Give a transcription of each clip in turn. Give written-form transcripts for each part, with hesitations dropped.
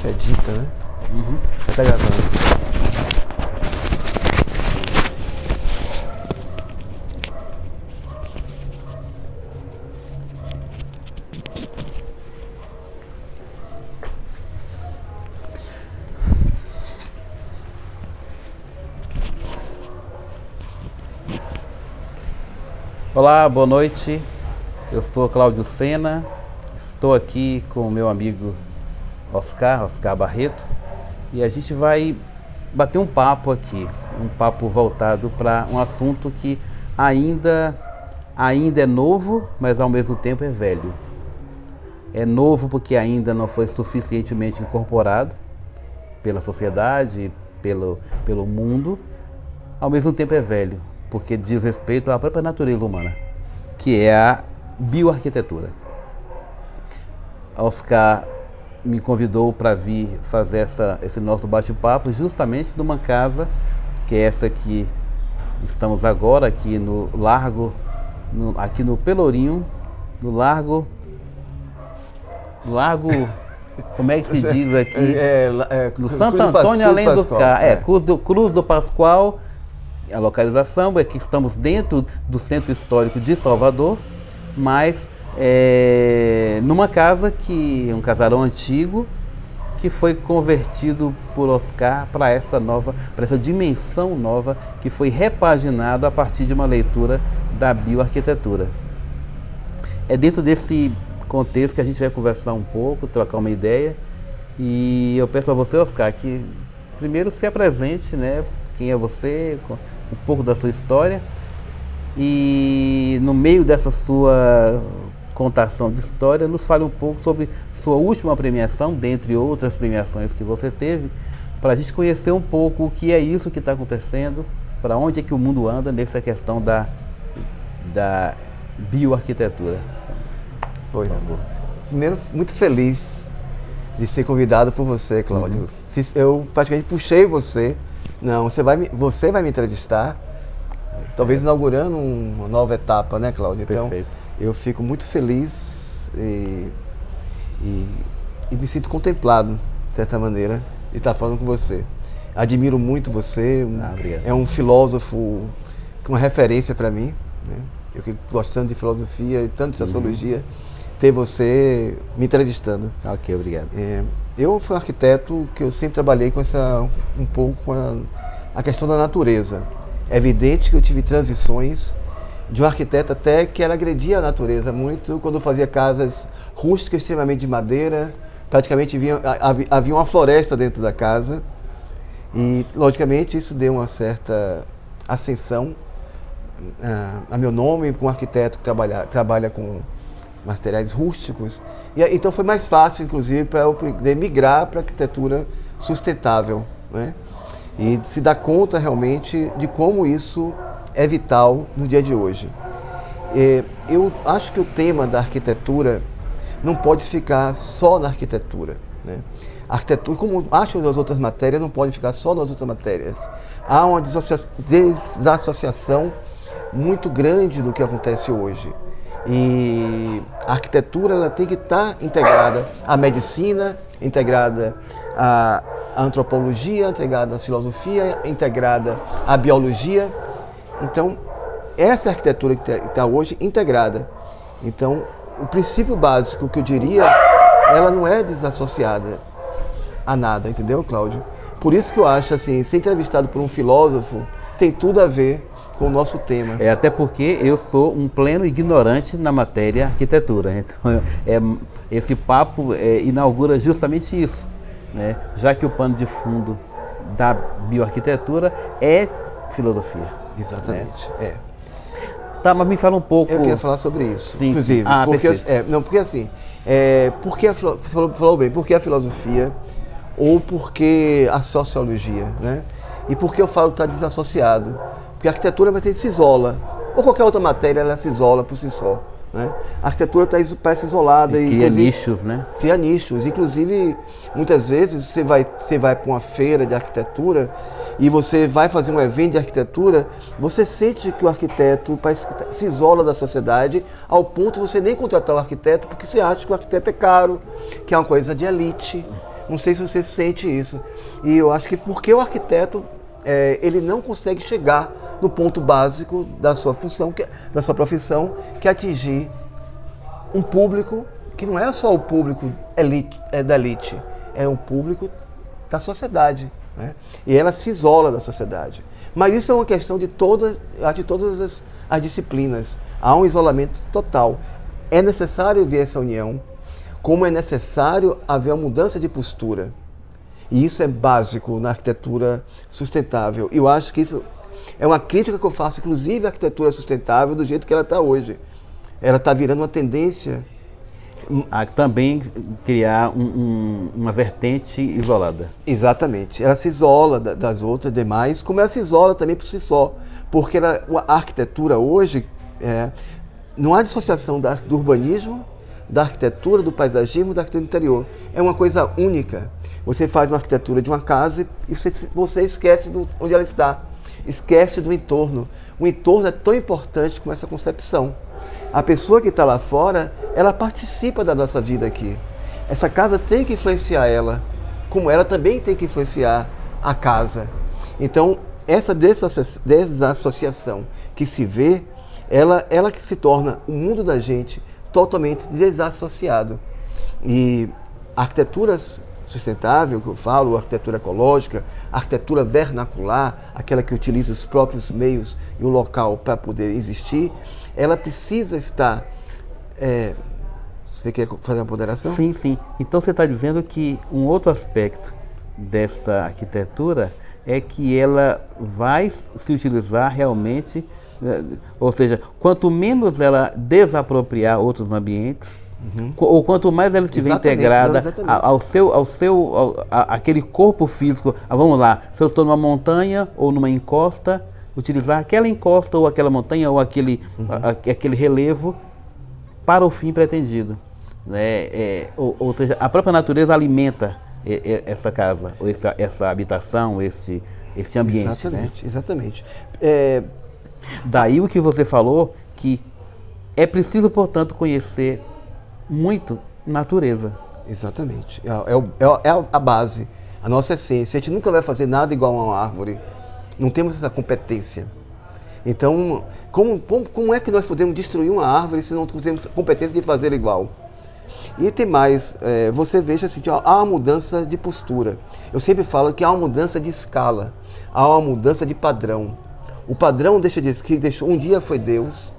É dita, né? Uhum. Tá gravando. Olá, boa noite. Eu sou Cláudio Sena. Estou aqui com o meu amigo Oscar Barreto, e a gente vai bater um papo aqui, um papo voltado para um assunto que ainda é novo, mas ao mesmo tempo é velho. É novo porque ainda não foi suficientemente incorporado pela sociedade, pelo mundo. Ao mesmo tempo é velho, porque diz respeito à própria natureza humana, que é a bioarquitetura. Oscar me convidou para vir fazer esse nosso bate-papo justamente numa casa, que é essa que estamos agora, aqui no Largo, aqui no Pelourinho, no Largo, como é que se diz aqui? No Santo Antônio, além do Carmo, Cruz do Pascoal. A localização é que estamos dentro do Centro Histórico de Salvador, mas numa casa um casarão antigo, que foi convertido por Oscar para essa dimensão nova, que foi repaginado a partir de uma leitura da bioarquitetura. É dentro desse contexto que a gente vai conversar um pouco, trocar uma ideia, e eu peço a você, Oscar, que primeiro se apresente, né? Quem é você, um pouco da sua história, e no meio dessa sua contação de história, nos fale um pouco sobre sua última premiação, dentre outras premiações que você teve, para a gente conhecer um pouco o que é isso que está acontecendo, para onde é que o mundo anda nessa questão da bioarquitetura. Pois, amor. Primeiro, muito feliz de ser convidado por você, Cláudio. Eu praticamente puxei você. Não, você vai me entrevistar, talvez inaugurando uma nova etapa, né, Cláudio? Então, perfeito. Eu fico muito feliz e me sinto contemplado, de certa maneira, de estar falando com você. Admiro muito você, é um filósofo, uma referência para mim, né? Eu fico gostando de filosofia e tanto de sociologia, ter você me entrevistando. Ok, obrigado. Eu fui um arquiteto que eu sempre trabalhei com um pouco com a questão da natureza. É evidente que eu tive transições de um arquiteto até que ela agredia a natureza muito, quando eu fazia casas rústicas, extremamente de madeira, praticamente havia uma floresta dentro da casa, e logicamente isso deu uma certa ascensão a meu nome, com um arquiteto que trabalha com materiais rústicos, e então foi mais fácil, inclusive, para eu poder migrar para a arquitetura sustentável, né? E se dar conta realmente de como isso é vital no dia de hoje. Eu acho que o tema da arquitetura não pode ficar só na arquitetura, né? A arquitetura, como acho que as outras matérias, não pode ficar só nas outras matérias. Há uma desassociação muito grande do que acontece hoje. E a arquitetura ela tem que estar integrada à medicina, integrada à antropologia, integrada à filosofia, integrada à biologia. Então, essa é a arquitetura que está hoje integrada. Então, o princípio básico que eu diria, ela não é desassociada a nada, entendeu, Cláudio? Por isso que eu acho assim, ser entrevistado por um filósofo tem tudo a ver com o nosso tema. Até porque eu sou um pleno ignorante na matéria arquitetura. Então, esse papo inaugura justamente isso, né? Já que o pano de fundo da bioarquitetura é filosofia. Exatamente, né? Tá, mas me fala um pouco... Eu queria falar sobre isso, sim, inclusive. sim. Você falou bem, por que a filosofia ou por que a sociologia, né? E por que eu falo que está desassociado? Porque a arquitetura se isola, ou qualquer outra matéria ela se isola por si só, né? A arquitetura parece isolada. E cria nichos, né? Cria nichos. Inclusive, muitas vezes você vai para uma feira de arquitetura e você vai fazer um evento de arquitetura, você sente que o arquiteto se isola da sociedade ao ponto de você nem contratar o arquiteto porque você acha que o arquiteto é caro, que é uma coisa de elite. Não sei se você sente isso. E eu acho que porque o arquiteto, ele não consegue chegar no ponto básico da sua função, da sua profissão, que é atingir um público que não é só o público da elite, é um público da sociedade, né? E ela se isola da sociedade. Mas isso é uma questão de todas as disciplinas. Há um isolamento total. É necessário ver essa união, como é necessário haver uma mudança de postura. E isso é básico na arquitetura sustentável. E eu acho que isso é uma crítica que eu faço, inclusive, à arquitetura sustentável do jeito que ela está hoje. Ela está virando uma tendência a também criar uma vertente isolada. Exatamente. Ela se isola das outras demais, como ela se isola também por si só. Porque a arquitetura hoje, não há dissociação do urbanismo, da arquitetura, do paisagismo, da arquitetura interior. É uma coisa única. Você faz uma arquitetura de uma casa e você esquece de onde ela está. Esquece do entorno. O entorno é tão importante como essa concepção. A pessoa que está lá fora, ela participa da nossa vida aqui. Essa casa tem que influenciar ela, como ela também tem que influenciar a casa. Então, essa desassociação que se vê, ela que se torna o mundo da gente totalmente desassociado. E a arquitetura sustentável, que eu falo, a arquitetura ecológica, a arquitetura vernacular, aquela que utiliza os próprios meios e o local para poder existir, ela precisa estar... Você quer fazer uma ponderação? Sim, sim. Então você está dizendo que um outro aspecto desta arquitetura é que ela vai se utilizar realmente, ou seja, quanto menos ela desapropriar outros ambientes, ou quanto mais ela estiver integrada aquele corpo físico, vamos lá, se eu estou numa montanha ou numa encosta, utilizar aquela encosta ou aquela montanha ou aquele relevo para o fim pretendido, né? Ou seja, a própria natureza alimenta essa casa, ou essa habitação, este ambiente. Exatamente, né? Exatamente. Daí o que você falou, que é preciso, portanto, conhecer muito natureza. Exatamente. É a base, a nossa essência. A gente nunca vai fazer nada igual a uma árvore. Não temos essa competência. Então, como é que nós podemos destruir uma árvore se não temos competência de fazer igual? E tem mais, você veja assim, que há uma mudança de postura. Eu sempre falo que há uma mudança de escala, há uma mudança de padrão. O padrão um dia foi Deus,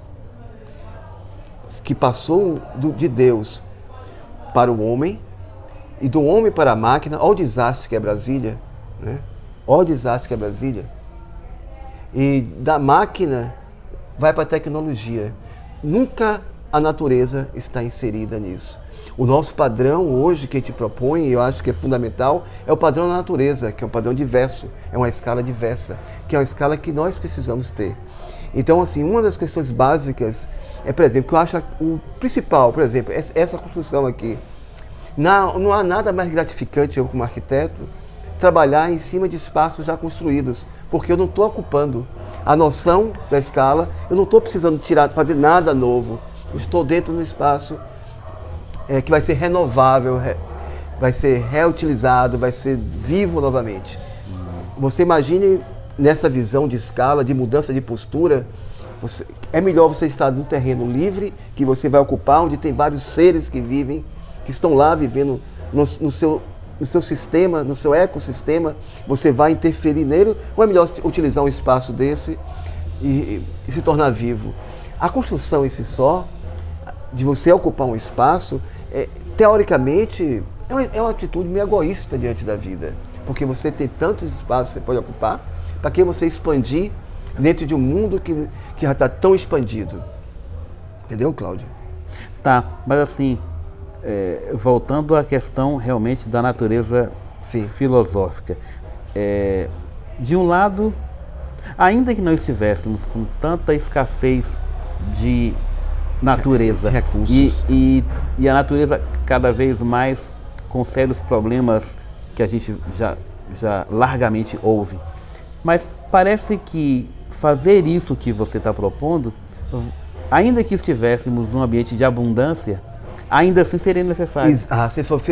que passou de Deus para o homem, e do homem para a máquina. Olha o desastre que é Brasília, né? Olha o desastre que é Brasília. E da máquina vai para a tecnologia. Nunca a natureza está inserida nisso. O nosso padrão hoje que a gente propõe, e eu acho que é fundamental, é o padrão da natureza, que é um padrão diverso, é uma escala diversa, que é uma escala que nós precisamos ter. Então, assim, uma das questões básicas por exemplo, que eu acho o principal, por exemplo, essa construção aqui. Não há nada mais gratificante, eu como arquiteto, trabalhar em cima de espaços já construídos, porque eu não estou ocupando a noção da escala, eu não estou precisando fazer nada novo, eu estou dentro de um espaço que vai ser renovável, vai ser reutilizado, vai ser vivo novamente. Você imagine nessa visão de escala, de mudança de postura, é melhor você estar num terreno livre, que você vai ocupar, onde tem vários seres que vivem, que estão lá vivendo no seu sistema, no seu ecossistema, você vai interferir nele, ou é melhor utilizar um espaço desse e se tornar vivo? A construção em si só, de você ocupar um espaço, teoricamente, é uma atitude meio egoísta diante da vida, porque você tem tantos espaços que você pode ocupar, para que você expandir dentro de um mundo que já está tão expandido. Entendeu, Cláudio? Tá, mas assim, voltando à questão realmente da natureza filosófica. De um lado, ainda que não estivéssemos com tanta escassez de natureza, recursos, e a natureza cada vez mais com sérios problemas que a gente já largamente ouve, mas parece que fazer isso que você está propondo, ainda que estivéssemos num ambiente de abundância, ainda assim seria necessário.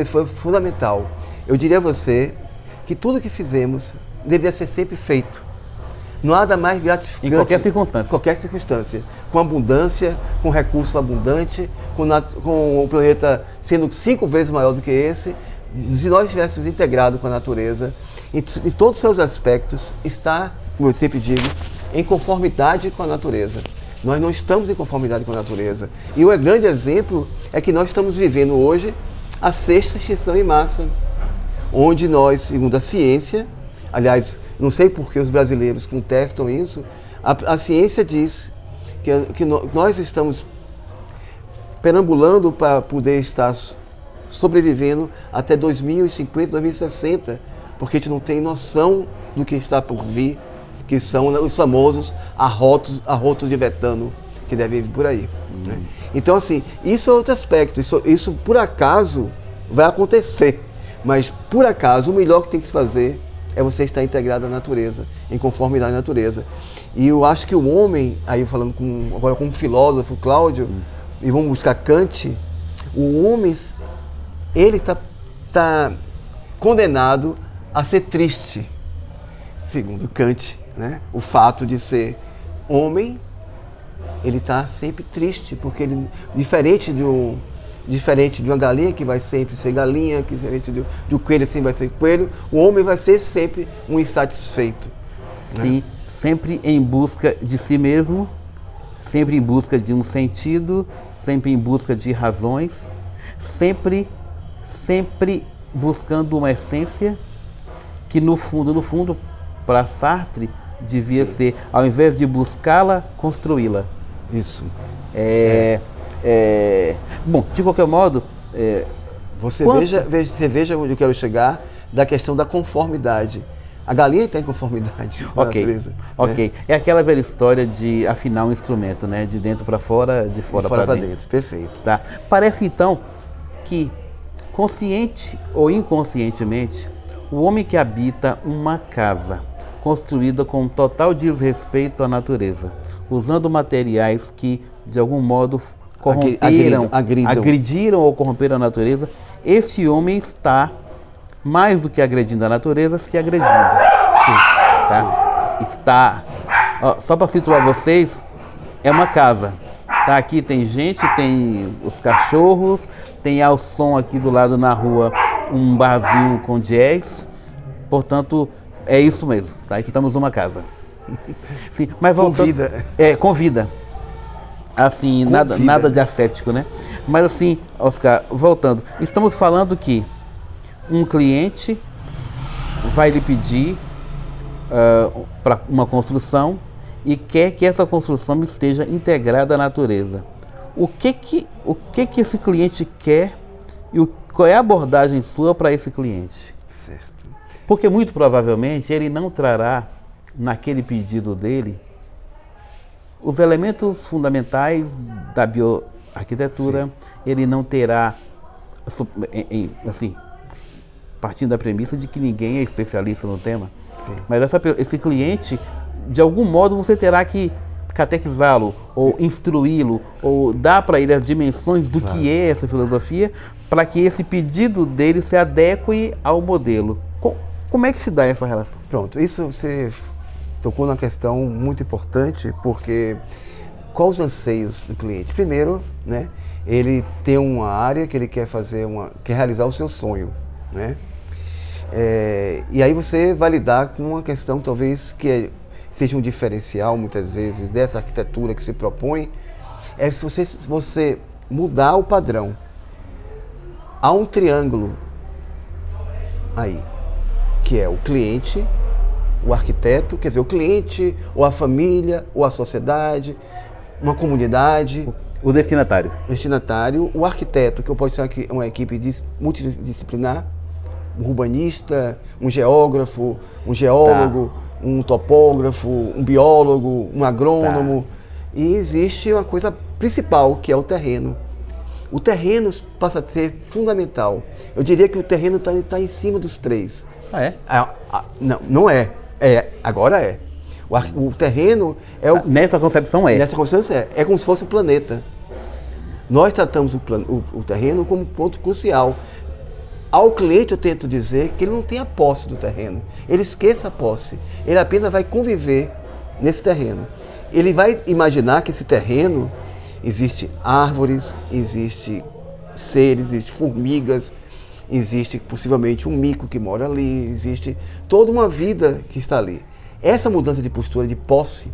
Foi fundamental. eu diria a você que tudo que fizemos deveria ser sempre feito. Nada mais gratificante. Em qualquer circunstância. Qualquer circunstância. Com abundância, com recurso abundante, com o planeta sendo 5 vezes maior do que esse. Se nós estivéssemos integrados com a natureza, em todos os seus aspectos, está, como eu sempre digo, em conformidade com a natureza. Nós não estamos em conformidade com a natureza. E o grande exemplo é que nós estamos vivendo hoje a 6ª extinção em massa, onde nós, segundo a ciência, aliás, não sei por que os brasileiros contestam isso, a ciência diz que nós estamos perambulando para poder estar sobrevivendo até 2050, 2060, porque a gente não tem noção do que está por vir, que são os famosos arrotos de Betano, que devem vir por aí. Né? Então, assim, isso é outro aspecto, isso por acaso vai acontecer, mas por acaso o melhor que tem que se fazer é você estar integrado à natureza, em conformidade à natureza. E eu acho que o homem, aí falando agora com um filósofo, Cláudio, e vamos buscar Kant, o homem, ele está condenado a ser triste, segundo Kant, né? O fato de ser homem, ele está sempre triste, porque ele, diferente de uma galinha que vai sempre ser galinha, que diferente de um coelho sempre vai ser coelho, o homem vai ser sempre um insatisfeito. Sim, né? Sempre em busca de si mesmo, sempre em busca de um sentido, sempre em busca de razões, sempre buscando uma essência que no fundo, para Sartre, devia ser, ao invés de buscá-la, construí-la. Isso. Bom, de qualquer modo... Você veja onde eu quero chegar, da questão da conformidade. A galinha está em conformidade com a natureza. Ok. É aquela velha história de afinar um instrumento, né? De dentro para fora, de fora para dentro. Perfeito. Tá? Parece então que, consciente ou inconscientemente, o homem que habita uma casa construída com total desrespeito à natureza, usando materiais que, de algum modo, agrediram ou corromperam a natureza, este homem está, mais do que agredindo a natureza, se agredindo. Tá? Está, só para situar vocês, é uma casa. Tá? Aqui tem gente, tem os cachorros, tem ao som aqui do lado na rua um barzinho com jazz. Portanto, é isso mesmo, tá? Estamos numa casa. Sim, mas voltando, convida. Assim, nada de asséptico, né? Mas assim, Oscar, voltando, estamos falando que um cliente vai lhe pedir para uma construção e quer que essa construção esteja integrada à natureza. O que esse cliente quer e qual é a abordagem sua para esse cliente? Certo. Porque muito provavelmente ele não trará naquele pedido dele os elementos fundamentais da bioarquitetura. Sim. Ele não terá, assim, partindo da premissa de que ninguém é especialista no tema. Sim. Mas esse cliente, de algum modo, você terá que catequizá-lo, ou instruí-lo, ou dar para ele as dimensões do que é essa filosofia, para que esse pedido dele se adeque ao modelo. Como é que se dá essa relação? Pronto, isso você tocou numa questão muito importante, porque quais os anseios do cliente? Primeiro, né, ele tem uma área que ele quer quer realizar o seu sonho, né? E aí você vai lidar com uma questão talvez que seja um diferencial muitas vezes dessa arquitetura que se propõe, se você mudar o padrão. Há um triângulo aí, que é o cliente, o arquiteto, quer dizer, o cliente, ou a família, ou a sociedade, uma comunidade. O destinatário. O destinatário, o arquiteto, que pode ser uma equipe multidisciplinar, um urbanista, um geógrafo, um geólogo, um topógrafo, um biólogo, um agrônomo. E existe uma coisa principal, que é o terreno. O terreno passa a ser fundamental. Eu diria que o terreno está em cima dos três. Ah, é? Não é. Agora é. O terreno é o... Nessa concepção é. Nessa concepção é. É como se fosse um planeta. Nós tratamos o terreno como um ponto crucial. Ao cliente eu tento dizer que ele não tem a posse do terreno, ele esqueça a posse, ele apenas vai conviver nesse terreno. Ele vai imaginar que esse terreno existe árvores, existe seres, existe formigas, existe possivelmente um mico que mora ali, existe toda uma vida que está ali. Essa mudança de postura, de posse,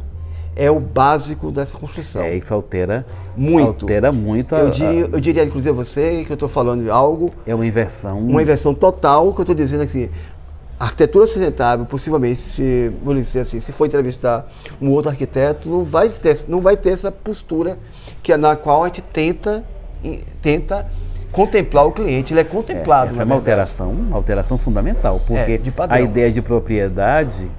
é o básico dessa construção. Isso altera muito. Altera muito. Eu diria, inclusive, a você que eu estou falando de algo... É uma inversão. Uma inversão total, que eu estou dizendo aqui. A arquitetura sustentável, possivelmente, vou dizer assim, se for entrevistar um outro arquiteto, não vai ter essa postura na qual a gente tenta contemplar o cliente. Ele é contemplado. Essa é uma alteração fundamental, porque a ideia de propriedade...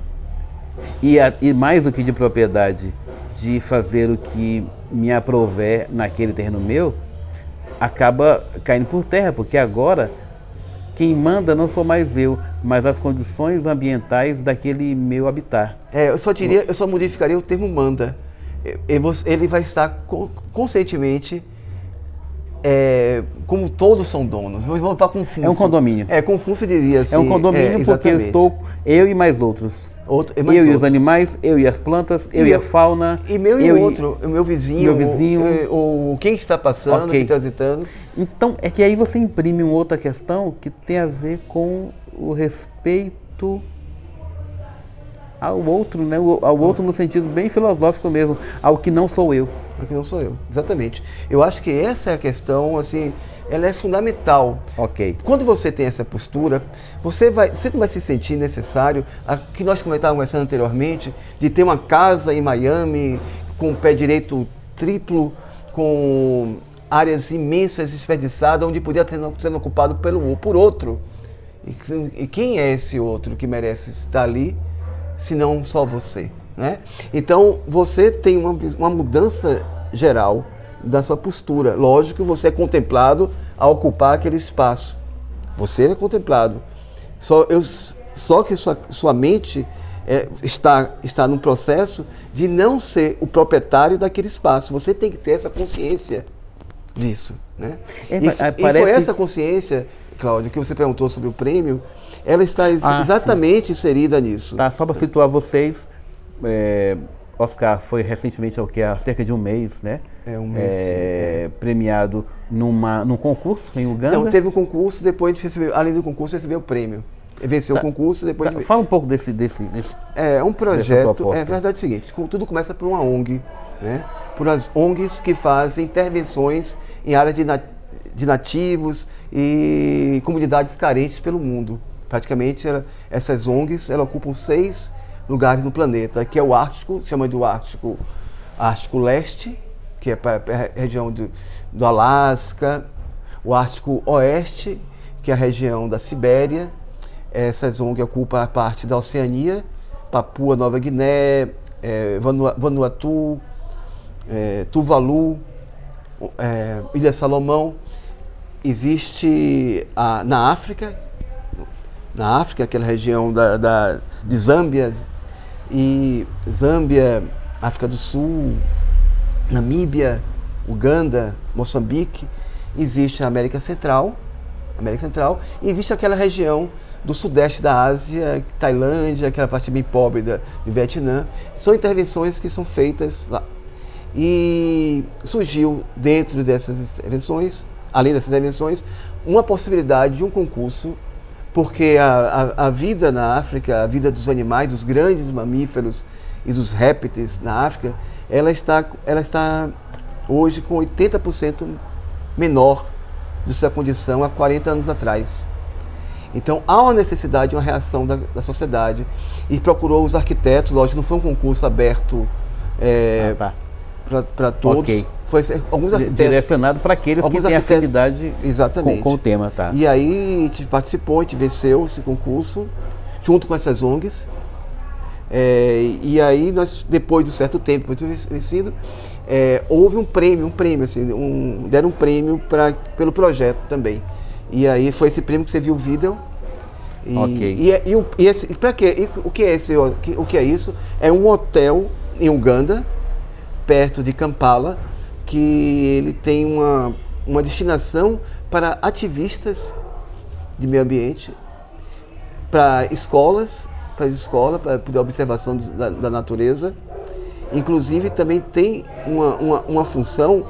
E mais do que de propriedade, de fazer o que me aprouver naquele terreno meu, acaba caindo por terra, porque agora quem manda não sou mais eu, mas as condições ambientais daquele meu habitat. Eu só modificaria o termo manda. Ele vai estar conscientemente, como todos são donos. Vamos para Confúcio. É um condomínio. Confúcio diria assim. É um condomínio porque eu e mais outros. Eu e os animais, eu e as plantas, eu e a fauna. E o meu vizinho. Ou quem está passando, quem está transitando. Então, é que aí você imprime uma outra questão que tem a ver com o respeito ao outro, né? Ao outro no sentido bem filosófico mesmo, ao que não sou eu. Ao que não sou eu, exatamente. Eu acho que essa é a questão, assim, ela é fundamental. Ok. Quando você tem essa postura, você não vai se sentir necessário, que nós estávamos conversando anteriormente, de ter uma casa em Miami com o pé direito triplo, com áreas imensas desperdiçadas, onde podia ter sendo ocupado por outro. E quem é esse outro que merece estar ali, se não só você, né? Então, você tem uma mudança geral da sua postura. Lógico que você é contemplado a ocupar aquele espaço. Você é contemplado. Só que sua mente está num processo de não ser o proprietário daquele espaço. Você tem que ter essa consciência disso, né? E foi essa consciência, Cláudio, que você perguntou sobre o prêmio, ela está exatamente inserida nisso. Tá, só para situar vocês, Oscar foi recentemente, há cerca de um mês, né? Um mês, premiado num concurso em Uganda. Então, teve um concurso, depois além do concurso, recebeu o prêmio. Venceu o concurso, depois... Fala um pouco desse um projeto, é verdade o seguinte, tudo começa por uma ONG, né? Por as ONGs que fazem intervenções em áreas de nativos e comunidades carentes pelo mundo. Praticamente, essas ONGs ocupam 6 lugares no planeta, que é o Ártico, chama do Ártico Leste, que é para a região do Alasca, o Ártico Oeste, que é a região da Sibéria. Essas ONGs ocupam a parte da Oceania, Papua Nova Guiné, Vanuatu, Tuvalu, Ilha Salomão. Existe na África, aquela região de Zâmbia, África do Sul, Namíbia, Uganda, Moçambique. Existe a América Central, e existe aquela região do sudeste da Ásia, Tailândia, aquela parte bem pobre do Vietnã. São intervenções que são feitas lá. E surgiu dentro dessas intervenções, além dessas intervenções, uma possibilidade de um concurso, porque a vida na África, a vida dos animais, dos grandes mamíferos e dos répteis na África, ela está hoje com 80% menor de sua condição há 40 anos atrás. Então há uma necessidade de uma reação da sociedade, e procurou os arquitetos. Lógico, não foi um concurso aberto para todos. Okay. Foi alguns arquitetos direcionado para aqueles que têm afinidade com o tema, tá? E aí a gente participou, a gente venceu esse concurso junto com essas ONGs. E aí nós, depois de um certo tempo, muito vencido, houve um prêmio assim, deram um prêmio pelo projeto também. E aí foi esse prêmio que você viu o vídeo. E para quê? O que é isso? É um hotel em Uganda, perto de Kampala, que ele tem uma destinação para ativistas de meio ambiente para escolas, para poder observação da natureza. Inclusive também tem uma função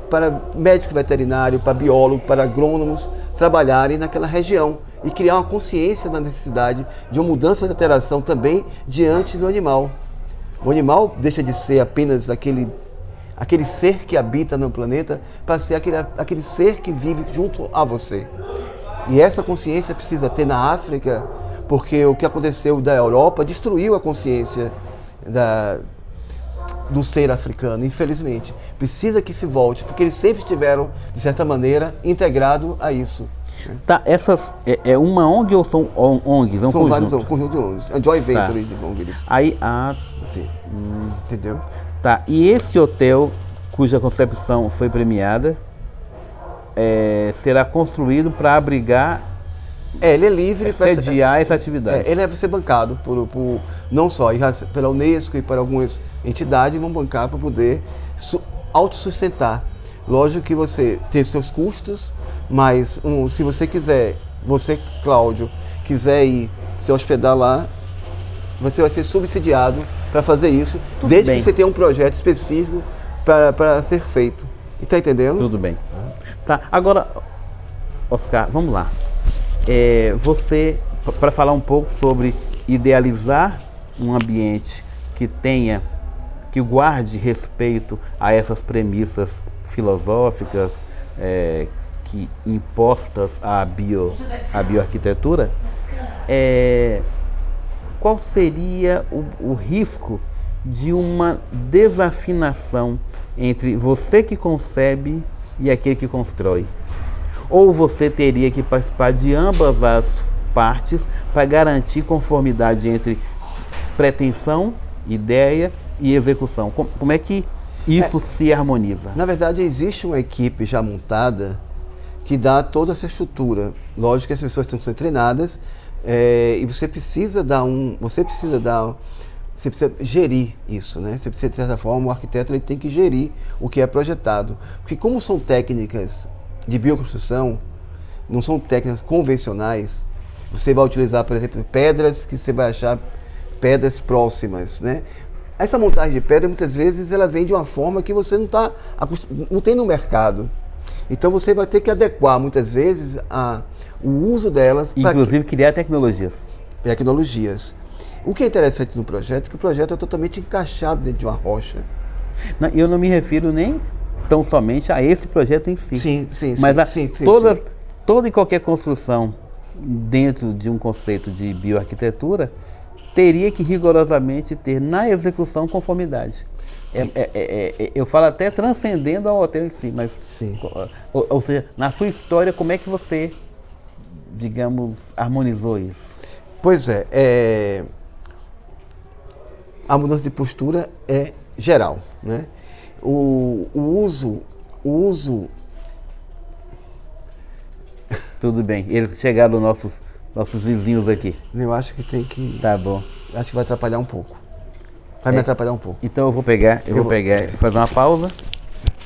para médico veterinário, para biólogo, para agrônomos trabalharem naquela região e criar uma consciência da necessidade de uma mudança de alteração também diante do animal. O animal deixa de ser apenas aquele ser que habita no planeta para ser aquele ser que vive junto a você. E essa consciência precisa ter na África, porque o que aconteceu da Europa destruiu a consciência do ser africano, infelizmente. Precisa que se volte, porque eles sempre estiveram, de certa maneira, integrados a isso. Tá, essas é uma ONG ou são ONGs? São vários conjuntos de ONGs. A Joy Venture de ONGs. Aí, sim. Entendeu? Tá, e esse hotel, cuja concepção foi premiada, será construído para abrigar... ele é livre para sediar essa atividade. Ele deve ser bancado por não só pela Unesco e por algumas entidades, vão bancar para poder autossustentar. Lógico que você tem seus custos, mas se você quiser, Cláudio, quiser ir se hospedar lá, você vai ser subsidiado para fazer isso, desde que você tenha um projeto específico para ser feito. Está entendendo? Tudo bem. Tá, agora, Oscar, vamos lá. Você, para falar um pouco sobre idealizar um ambiente que guarde respeito a essas premissas filosóficas que impostas à bioarquitetura, qual seria o risco de uma desafinação entre você que concebe e aquele que constrói? Ou você teria que participar de ambas as partes para garantir conformidade entre pretensão, ideia e execução? Como é que isso se harmoniza? Na verdade, existe uma equipe já montada que dá toda essa estrutura. Lógico que as pessoas estão sendo treinadas e você precisa gerir isso, né? Você precisa, de certa forma, o arquiteto ele tem que gerir o que é projetado. Porque como são técnicas de bioconstrução, não são técnicas convencionais, você vai utilizar, por exemplo, pedras que você vai achar pedras próximas, né? Essa montagem de pedra, muitas vezes, ela vem de uma forma que você não tem no mercado. Então você vai ter que adequar, muitas vezes, o uso delas. Inclusive criar tecnologias. O que é interessante no projeto é que o projeto é totalmente encaixado dentro de uma rocha. Eu não me refiro nem tão somente a esse projeto em si. Sim. Mas toda e qualquer construção dentro de um conceito de bioarquitetura teria que rigorosamente ter na execução conformidade. Eu falo até transcendendo ao hotel em si, mas ou seja, na sua história, como é que você, digamos, harmonizou isso? Pois a mudança de postura é geral, né? O uso... Tudo bem, eles chegaram nossos vizinhos aqui. Eu acho que tem que... Tá bom. Acho que vai atrapalhar um pouco. Vai me atrapalhar um pouco. Então eu vou pegar, fazer uma pausa.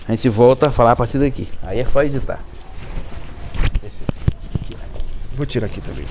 A gente volta a falar a partir daqui. Aí é só editar. Vou tirar aqui também.